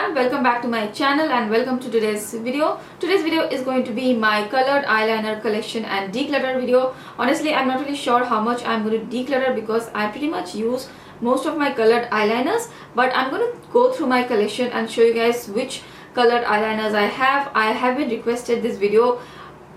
everyone, welcome back to my channel and welcome to today's video. Today's video is going to be my colored eyeliner collection and declutter video. Honestly, I'm not really sure how much I'm going to declutter because I pretty much use most of my colored eyeliners, but I'm going to go through my collection and show you guys which colored eyeliners I have. I have been requested this video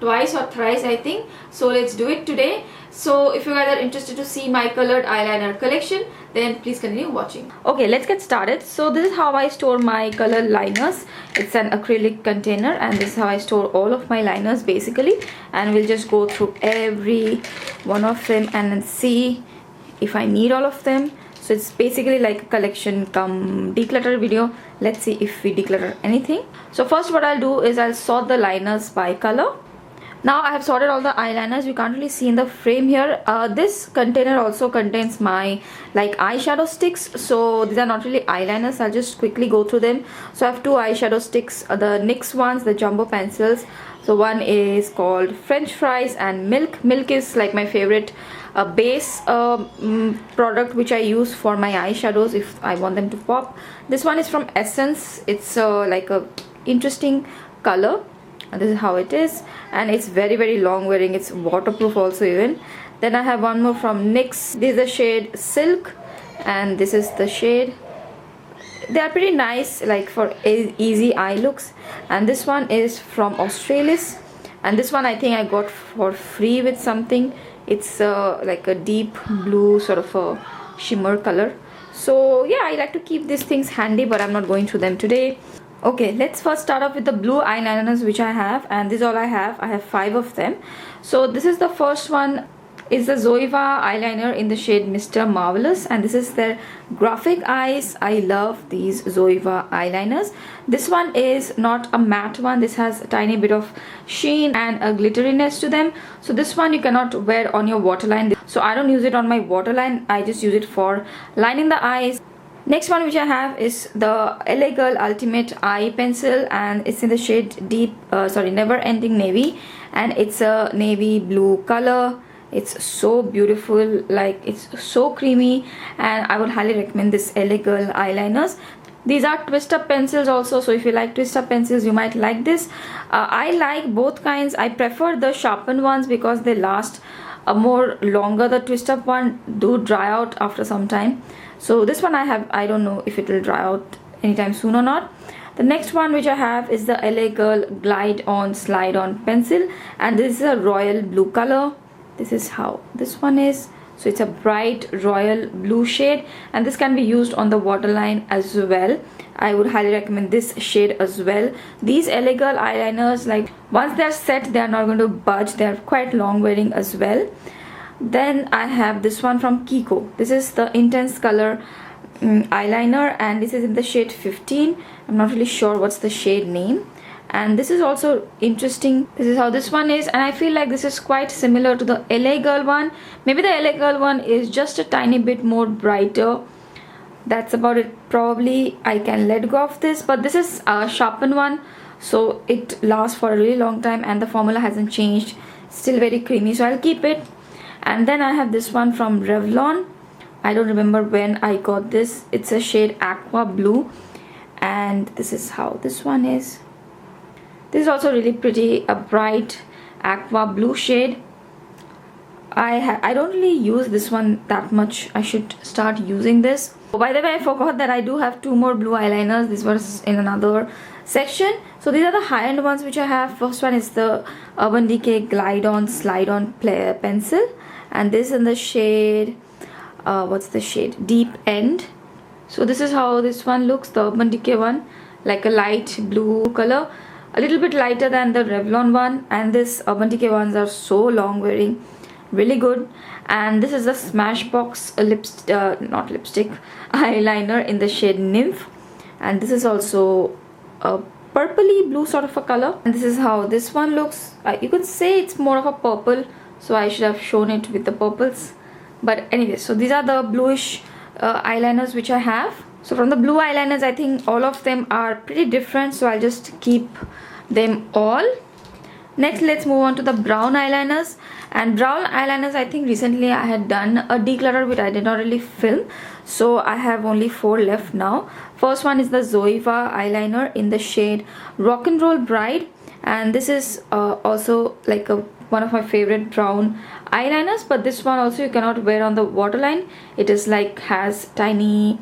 twice or thrice, I think, so let's do it today. So if you guys are interested to see my colored eyeliner collection, then please continue watching. Okay, let's get started. So this is how I store my color liners. It's an acrylic container and this is how I store all of my liners basically, and we'll just go through every one of them and then see if I need all of them. So it's basically like a collection come declutter video. Let's see if we declutter anything. So first what I'll do is I'll sort the liners by color. Now I have sorted all the eyeliners. You can't really see in the frame here. This container also contains my like eyeshadow sticks. So these are not really eyeliners. I'll just quickly go through them. So I have two eyeshadow sticks, the NYX ones, the jumbo pencils. So one is called French fries and milk. Milk is like my favorite base product which I use for my eyeshadows if I want them to pop. This one is from Essence. It's like a interesting color. And this is how it is, and it's very long wearing. It's waterproof also even. Then I have one more from NYX. This is the shade Silk and this is the shade. They are pretty nice like for easy eye looks. And this one is from Australis, and this one I think I got for free with something. It's like a deep blue sort of a shimmer color. So yeah, I like to keep these things handy, but I'm not going through them today. Okay, let's first start off with the blue eyeliners which I have, and this is all I have. I have 5 of them. So this is the first one, is the Juvia eyeliner in the shade Mr. Marvelous, and this is their graphic eyes. I love these Juvia eyeliners. This one is not a matte one. This has a tiny bit of sheen and a glitteriness to them. So this one you cannot wear on your waterline. So I don't use it on my waterline. I just use it for lining the eyes. Next one which I have is the LA Girl Ultimate Eye Pencil, and it's in the shade deep never ending navy, and it's a navy blue color. It's so beautiful, like it's so creamy, and I would highly recommend this LA Girl eyeliners. These are twist up pencils also, so if you like twist up pencils you might like this. I like both kinds. I prefer the sharpened ones because they last more longer. The twist up one do dry out after some time. So this one I don't know if it will dry out anytime soon or not. The next one which I have is the LA Girl Glide On Slide On Pencil, and this is a royal blue color. This is how this one is. So it's a bright royal blue shade, and this can be used on the waterline as well. I would highly recommend this shade as well. These LA Girl eyeliners, like once they're set, they are not going to budge. They are quite long wearing as well. Then I have this one from Kiko. This is the intense color eyeliner, and this is in the shade 15. I'm not really sure what's the shade name, and this is also interesting. This is how this one is, and I feel like this is quite similar to the LA Girl one. Maybe the LA Girl one is just a tiny bit more brighter. That's about it. Probably I can let go of this, but this is a sharpened one, so it lasts for a really long time and the formula hasn't changed. Still very creamy, so I'll keep it. And then I have this one from Revlon. I don't remember when I got this. It's a shade Aqua Blue, and this is how this one is. This is also really pretty, a bright aqua blue shade. I don't really use this one that much. I should start using this. Oh, by the way, I forgot that I do have 2 more blue eyeliners. This was in another section. So these are the high-end ones which I have. First one is the Urban Decay Glide On Slide On Pencil, and this in the shade what's the shade, Deep End. So this is how this one looks, the Urban Decay one, like a light blue color, a little bit lighter than the Revlon one, and this Urban Decay ones are so long wearing, really good. And this is the Smashbox not lipstick eyeliner in the shade Nymph, and this is also a purpley blue sort of a color, and this is how this one looks. You could say it's more of a purple, so I should have shown it with the purples, but anyway, so these are the bluish eyeliners which I have. So from the blue eyeliners, I think all of them are pretty different, so I'll just keep them all. Next, let's move on to the brown eyeliners. And brown eyeliners, I think recently I had done a declutter which I did not really film, so I have only 4 left now. First one is the Juvia eyeliner in the shade Rock and Roll Bride, and this is also like one of my favorite brown eyeliners, but this one also you cannot wear on the waterline. It is like has tiny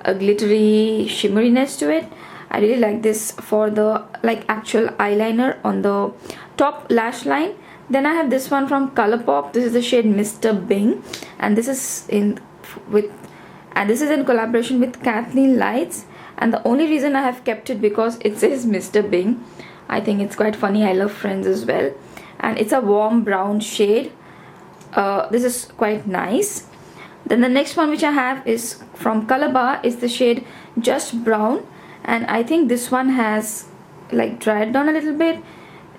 glittery shimmeriness to it. I really like this for the like actual eyeliner on the top lash line. Then I have this one from Colourpop. This is the shade Mr. Bing, and this is in collaboration with Kathleen Lights. And the only reason I have kept it because it says Mr. Bing. I think it's quite funny. I love Friends as well, and it's a warm brown shade. This is quite nice. Then the next one which I have is from Colourpop, is the shade Just Brown, and I think this one has like dried down a little bit.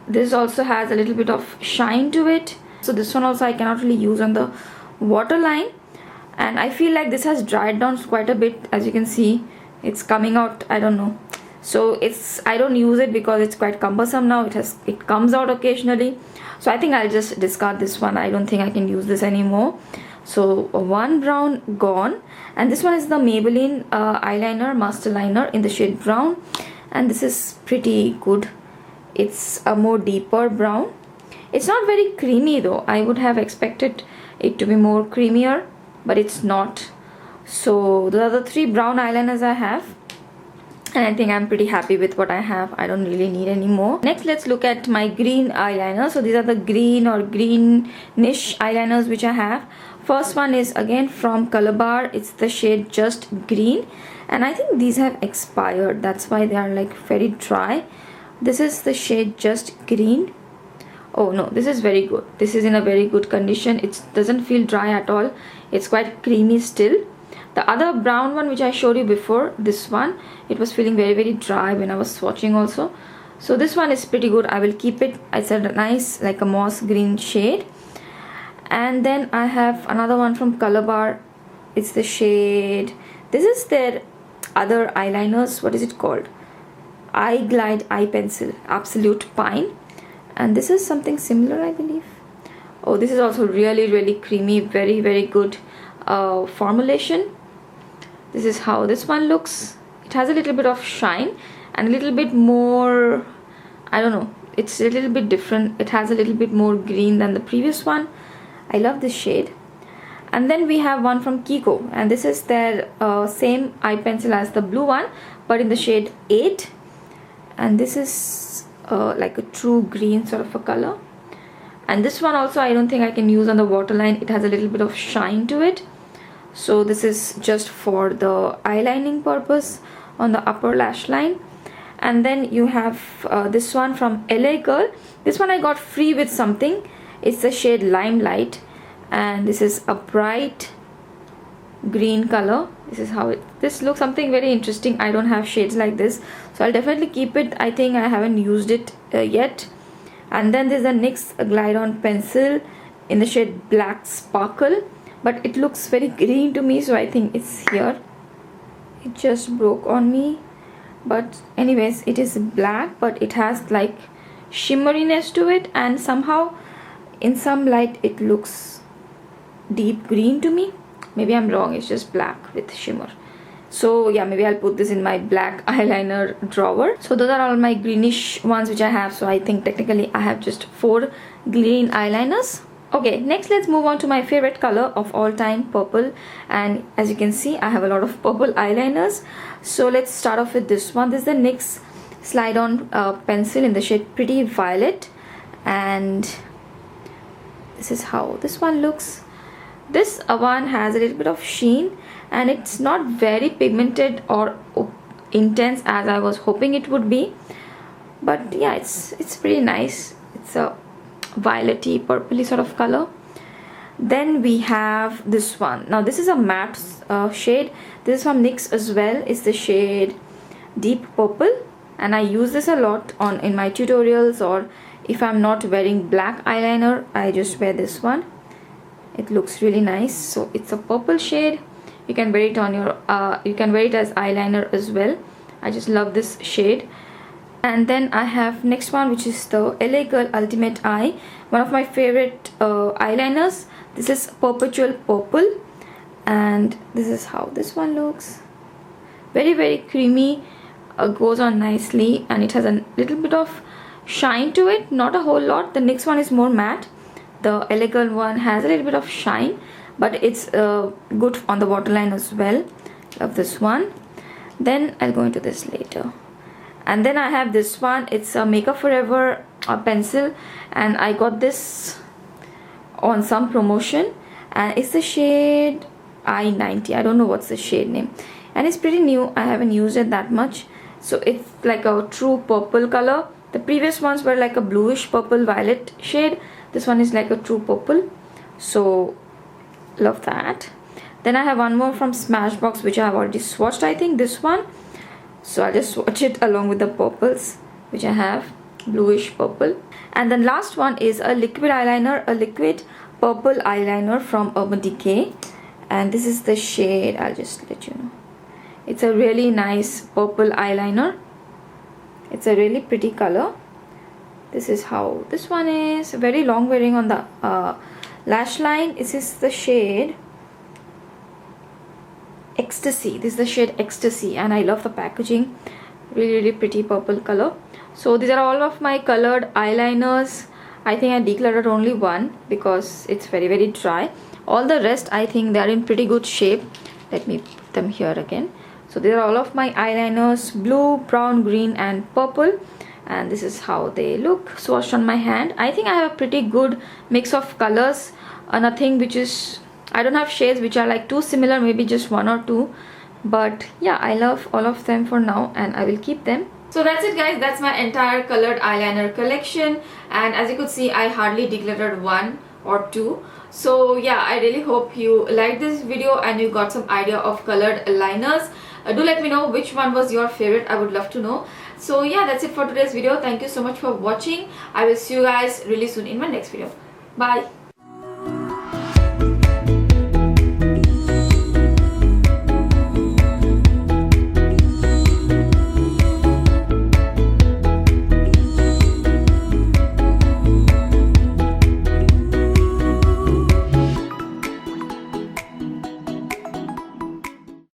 This also has a little bit of shine to it, so this one also I cannot really use on the waterline, and I feel like this has dried down quite a bit. As you can see, it's coming out, I don't know, so I don't use it because it's quite cumbersome now. It comes out occasionally, so I think I'll just discard this one. I don't think I can use this anymore. So one brown gone, and this one is the Maybelline eyeliner master liner in the shade brown, and this is pretty good. It's a more deeper brown. It's not very creamy though. I would have expected it to be more creamier, but it's not. So those are the 3 brown eyeliners I have, and I think I'm pretty happy with what I have. I don't really need any more. Next, let's look at my green eyeliner. So these are the green or greenish eyeliners which I have. First one is again from Colourpop. It's the shade Just Green, and I think these have expired. That's why they are like very dry. This is the shade Just Green. Oh no, this is very good. This is in a very good condition. It doesn't feel dry at all. It's quite creamy still. The other brown one which I showed you before, this one, it was feeling very dry when I was swatching also. So this one is pretty good. I will keep it. It's a nice like a moss green shade. And then I have another one from Colourpop. It's the shade, this is their other eyeliners, what is it called, Eye Glide Eye Pencil Absolute Pine, and this is something similar, I believe. Oh, this is also really creamy, very good formulation. This is how this one looks. It has a little bit of shine and a little bit more, I don't know, it's a little bit different. It has a little bit more green than the previous one. I love this shade. And then we have one from Kiko, and this is their same eye pencil as the blue one, but in the shade 8, and this is like a true green sort of a color. And this one also I don't think I can use on the waterline. It has a little bit of shine to it, so this is just for the eyelining purpose on the upper lash line. And then you have this one from LA Girl. This one I got free with something. It's the shade Limelight, and this is a bright green color. This is how this looks, something very interesting. I don't have shades like this, so I'll definitely keep it. I think I haven't used it yet. And then there's a NYX Glide On pencil in the shade Black Sparkle, but it looks very green to me, so I think it's here. It just broke on me, but anyways, it is black, but it has like shimmeriness to it, and somehow in some light it looks deep green to me. Maybe I'm wrong, it's just black with shimmer. So yeah, maybe I'll put this in my black eyeliner drawer. So those are all my greenish ones which I have. So I think technically I have just 4 green eyeliners. Okay, next let's move on to my favorite color of all time, purple. And as you can see, I have a lot of purple eyeliners. So let's start off with this one. This is the NYX Slide On pencil in the shade Pretty Violet, and this is how this one looks. This one has a little bit of sheen, and it's not very pigmented or intense as I was hoping it would be, but yeah, it's pretty nice. It's a violety purpley sort of color. Then we have this one. Now this is a matte shade. This is from NYX as well. It's the shade Deep Purple, and I use this a lot in my tutorials, or if I'm not wearing black eyeliner, I just wear this one. It looks really nice. So it's a purple shade. You can wear it on your you can wear it as eyeliner as well. I just love this shade. And then I have next one, which is the LA Girl Ultimate Eye, one of my favorite eyeliners. This is Perpetual Purple, And this is how this one looks. Very creamy, goes on nicely, and it has a little bit of shine to it, not a whole lot. The next one is more matte. The elegant one has a little bit of shine, but it's good on the waterline as well. Love this one. Then I'll go into this later. And then I have this one. It's a Makeup Forever pencil, and I got this on some promotion, and it's the shade I-90. I don't know what's the shade name, and it's pretty new. I haven't used it that much. So it's like a true purple color. The previous ones were like a bluish purple violet shade. This one is like a true purple, so love that. Then I have one more from Smashbox, which I have already swatched, I think, this one. So I'll just swatch it along with the purples, which I have, bluish purple. And then last one is a liquid eyeliner, a liquid purple eyeliner from Urban Decay. And this is the shade, I'll just let you know. It's a really nice purple eyeliner. It's a really pretty color. This is how this one is. Very long wearing on the lash line. This is the shade Ecstasy. This is the shade Ecstasy, and I love the packaging. Really pretty purple color. So these are all of my colored eyeliners. I think I decluttered only one because it's very dry. All the rest, I think they are in pretty good shape. Let me put them here again. So these are all of my eyeliners, blue, brown, green and purple. And this is how they look swatched on my hand. I think I have a pretty good mix of colors. Nothing which is, I don't have shades which are like too similar, maybe just one or two. But yeah, I love all of them for now, and I will keep them. So that's it guys, that's my entire colored eyeliner collection. And as you could see, I hardly decluttered one or two. So yeah, I really hope you liked this video and you got some idea of colored liners. Do let me know which one was your favorite. I would love to know. So yeah, that's it for today's video. Thank you so much for watching. I will see you guys really soon in my next video. Bye.